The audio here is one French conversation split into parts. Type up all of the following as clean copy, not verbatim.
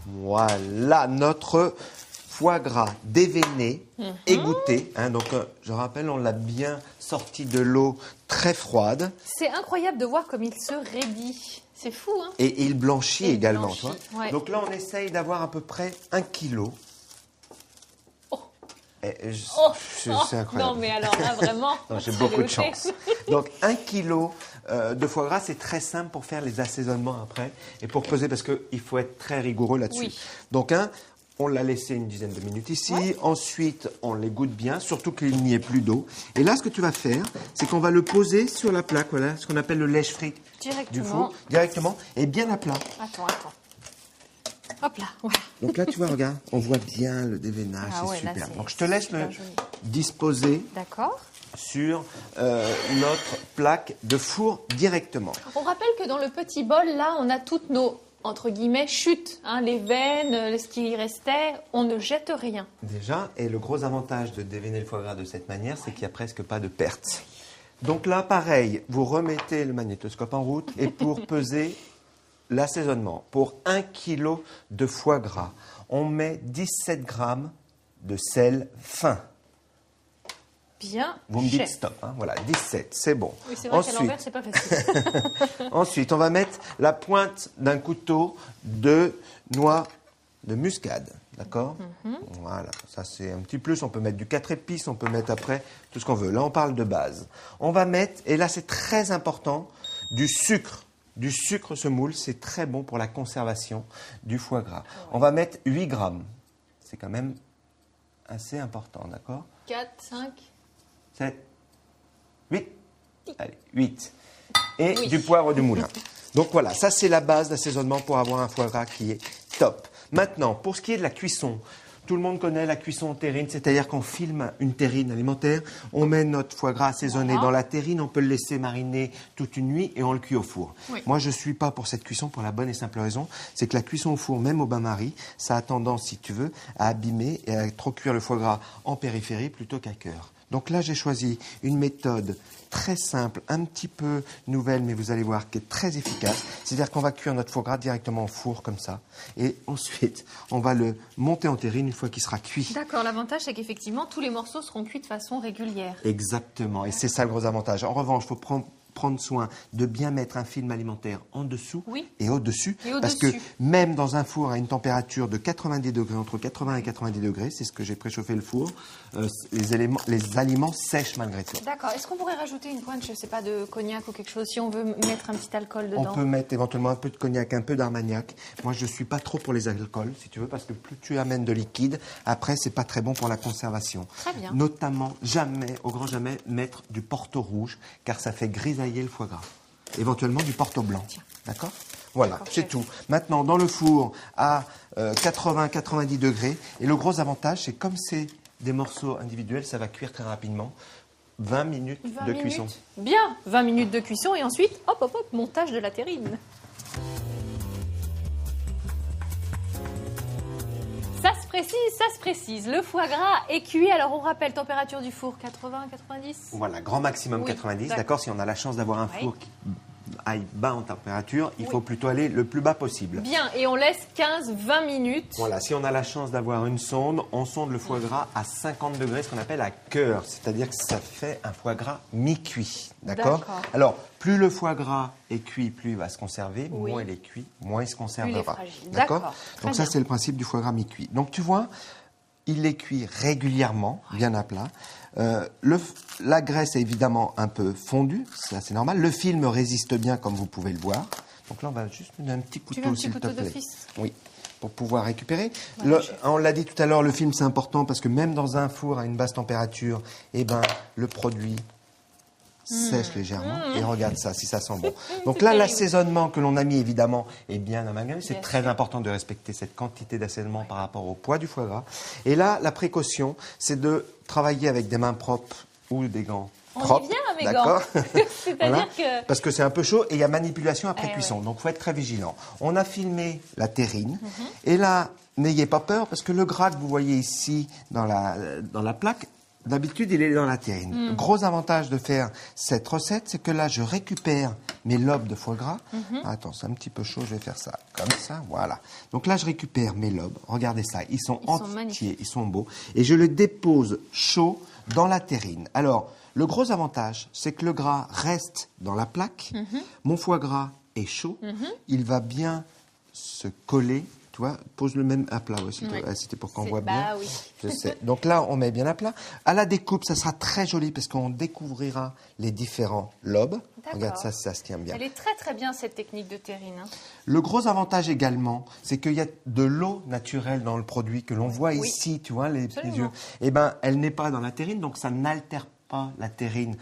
Voilà notre foie gras déveiné, égoutté. Hein, donc, je rappelle, on l'a bien sorti de l'eau très froide. C'est incroyable de voir comme il se raidit. C'est fou, hein? Et il blanchit également. Blanchit, Toi. ouais. Donc là, on essaye d'avoir à peu près 1 kilo. Oh. C'est incroyable. Non, mais alors là, vraiment. J'ai beaucoup de chance. Donc, 1 kilo de foie gras, c'est très simple pour faire les assaisonnements après et pour peser parce qu'il faut être très rigoureux là-dessus. Oui. Donc, on l'a laissé une dizaine de minutes ici. Ouais. Ensuite, on l'égoutte bien, surtout qu'il n'y ait plus d'eau. Et là, ce que tu vas faire, c'est qu'on va le poser sur la plaque, voilà, ce qu'on appelle le lèche-frite du four, directement, et bien à plat. Attends. Hop là, voilà. Donc là, tu vois, regarde, on voit bien le déveinage, c'est super. Là, donc, je te laisse le disposer sur notre plaque de four directement. On rappelle que dans le petit bol, là, on a toutes nos, entre guillemets, chutes, hein, les veines, ce qui restait, on ne jette rien. Déjà, et le gros avantage de déveiner le foie gras de cette manière, c'est qu'il n'y a presque pas de perte. Donc là, pareil, vous remettez le magnétoscope en route et pour peser l'assaisonnement, pour 1 kg de foie gras, on met 17 grammes de sel fin. Bien. Vous me dites stop, hein, voilà, 17, c'est bon. Oui, c'est vrai qu'à l'envers, c'est pas facile. Ensuite, on va mettre la pointe d'un couteau de noix de muscade, d'accord? Voilà, ça c'est un petit plus, on peut mettre du 4 épices, on peut mettre après tout ce qu'on veut. Là, on parle de base. On va mettre, et là c'est très important, du sucre. Du sucre semoule, c'est très bon pour la conservation du foie gras. Ouais. On va mettre 8 grammes. C'est quand même assez important, d'accord? 4, 5... 7, 8. Allez, 8. Et du poivre du moulin. Donc voilà, ça c'est la base d'assaisonnement pour avoir un foie gras qui est top. Maintenant, pour ce qui est de la cuisson, tout le monde connaît la cuisson en terrine, c'est-à-dire qu'on filme une terrine alimentaire, on met notre foie gras assaisonné dans la terrine, on peut le laisser mariner toute une nuit et on le cuit au four. Oui. Moi, je ne suis pas pour cette cuisson pour la bonne et simple raison, c'est que la cuisson au four, même au bain-marie, ça a tendance, si tu veux, à abîmer et à trop cuire le foie gras en périphérie plutôt qu'à cœur. Donc là, j'ai choisi une méthode très simple, un petit peu nouvelle, mais vous allez voir qui est très efficace. C'est-à-dire qu'on va cuire notre foie gras directement au four, comme ça. Et ensuite, on va le monter en terrine une fois qu'il sera cuit. D'accord, l'avantage, c'est qu'effectivement, tous les morceaux seront cuits de façon régulière. Exactement, et c'est ça le gros avantage. En revanche, il faut prendre soin de bien mettre un film alimentaire en dessous et au-dessus. Parce que même dans un four à une température de 90 degrés, entre 80 et 90 degrés, c'est ce que j'ai préchauffé le four, les aliments sèchent malgré tout. D'accord. Est-ce qu'on pourrait rajouter une pointe, je ne sais pas, de cognac ou quelque chose, si on veut mettre un petit alcool dedans? On peut mettre éventuellement un peu de cognac, un peu d'armagnac. Moi, je ne suis pas trop pour les alcools, si tu veux, parce que plus tu amènes de liquide, après, c'est pas très bon pour la conservation. Très bien. Notamment, jamais, au grand jamais, mettre du porto rouge, car ça fait grisailler le foie gras. Éventuellement du porto blanc. D'accord? Voilà, c'est tout. Maintenant, dans le four à 80-90 degrés. Et le gros avantage, c'est comme c'est des morceaux individuels, ça va cuire très rapidement. 20 minutes de cuisson. Bien, 20 minutes de cuisson et ensuite, hop, montage de la terrine. Ça se précise. Le foie gras est cuit. Alors, on rappelle, température du four, 80, 90? Voilà, grand maximum 90. D'accord, si on a la chance d'avoir un four qui aille bas en température, il faut plutôt aller le plus bas possible. Bien, et on laisse 15-20 minutes. Voilà, si on a la chance d'avoir une sonde, on sonde le foie gras à 50 degrés, ce qu'on appelle à cœur. C'est-à-dire que ça fait un foie gras mi-cuit. D'accord? Alors, plus le foie gras est cuit, plus il va se conserver. Moins il est cuit, moins il se conservera. D'accord? Donc ça, c'est le principe du foie gras mi-cuit. Donc tu vois, il est cuit régulièrement, bien à plat. La graisse est évidemment un peu fondue, ça c'est normal. Le film résiste bien, comme vous pouvez le voir. Donc là, on va juste mettre un petit couteau, s'il te plaît. Oui, pour pouvoir récupérer. On l'a dit tout à l'heure, le film c'est important parce que même dans un four à une basse température, le produit sèche légèrement. Et regarde ça, si ça sent bon. Donc là, l'assaisonnement que l'on a mis, évidemment, est bien amalgamé. C'est très important de respecter cette quantité d'assaisonnement par rapport au poids du foie gras. Et là, la précaution, c'est de travailler avec des mains propres ou des gants propres. On y vient, mes gants. C'est-à-dire que... Parce que c'est un peu chaud et il y a manipulation après cuisson. Donc, il faut être très vigilant. On a filmé la terrine. Et là, n'ayez pas peur parce que le gras que vous voyez ici dans la plaque d'habitude, il est dans la terrine. Le gros avantage de faire cette recette, c'est que là, je récupère mes lobes de foie gras. Attends, c'est un petit peu chaud, je vais faire ça comme ça, voilà. Donc là, je récupère mes lobes. Regardez ça, ils sont entiers, ils sont beaux. Et je le dépose chaud dans la terrine. Alors, le gros avantage, c'est que le gras reste dans la plaque. Mon foie gras est chaud. Il va bien se coller. Tu vois, pose-le même à plat aussi. C'était pour qu'on voit bien. Oui. Je sais. Donc là, on met bien à plat. À la découpe, ça sera très joli parce qu'on découvrira les différents lobes. Regarde ça, ça se tient bien. Elle est très très bien cette technique de terrine. Le gros avantage également, c'est qu'il y a de l'eau naturelle dans le produit que l'on voit ici, tu vois, les yeux. Eh bien, elle n'est pas dans la terrine, donc ça n'altère pas la terrine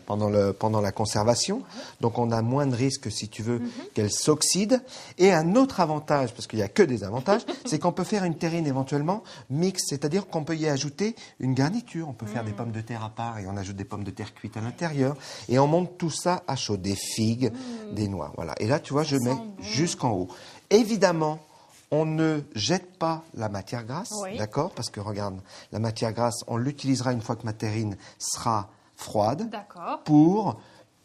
pendant la conservation. Donc on a moins de risques, si tu veux, qu'elle s'oxyde. Et un autre avantage, parce qu'il n'y a que des avantages, c'est qu'on peut faire une terrine éventuellement mixte, c'est-à-dire qu'on peut y ajouter une garniture. On peut faire des pommes de terre à part et on ajoute des pommes de terre cuites à l'intérieur. Et on monte tout ça à chaud, des figues, des noix. Voilà. Et là, tu vois, je mets jusqu'en haut. Évidemment, on ne jette pas la matière grasse, d'accord? Parce que regarde, la matière grasse, on l'utilisera une fois que ma terrine sera froide pour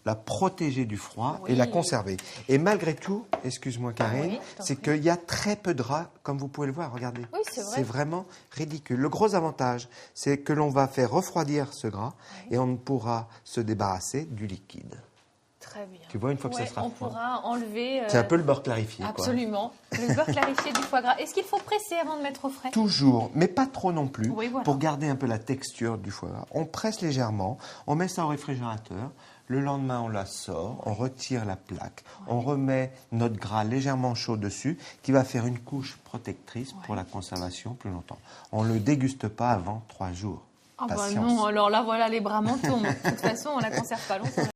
la protéger du froid et la conserver. Et malgré tout, excuse-moi Karine, c'est qu'il y a très peu de gras, comme vous pouvez le voir, regardez. Oui, c'est vrai. C'est vraiment ridicule. Le gros avantage, c'est que l'on va faire refroidir ce gras et on pourra se débarrasser du liquide. Très bien. Tu vois, une fois que ça sera froid. On pourra enlever... C'est un peu le beurre clarifié. Absolument. Le beurre clarifié du foie gras. Est-ce qu'il faut presser avant de mettre au frais? Toujours, mais pas trop non plus, pour garder un peu la texture du foie gras. On presse légèrement, on met ça au réfrigérateur. Le lendemain, on la sort, on retire la plaque, on remet notre gras légèrement chaud dessus, qui va faire une couche protectrice pour la conservation plus longtemps. On ne le déguste pas avant 3 jours. Ah bah non, alors là, voilà, les bras m'en tombent. De toute façon, on ne la conserve pas longtemps.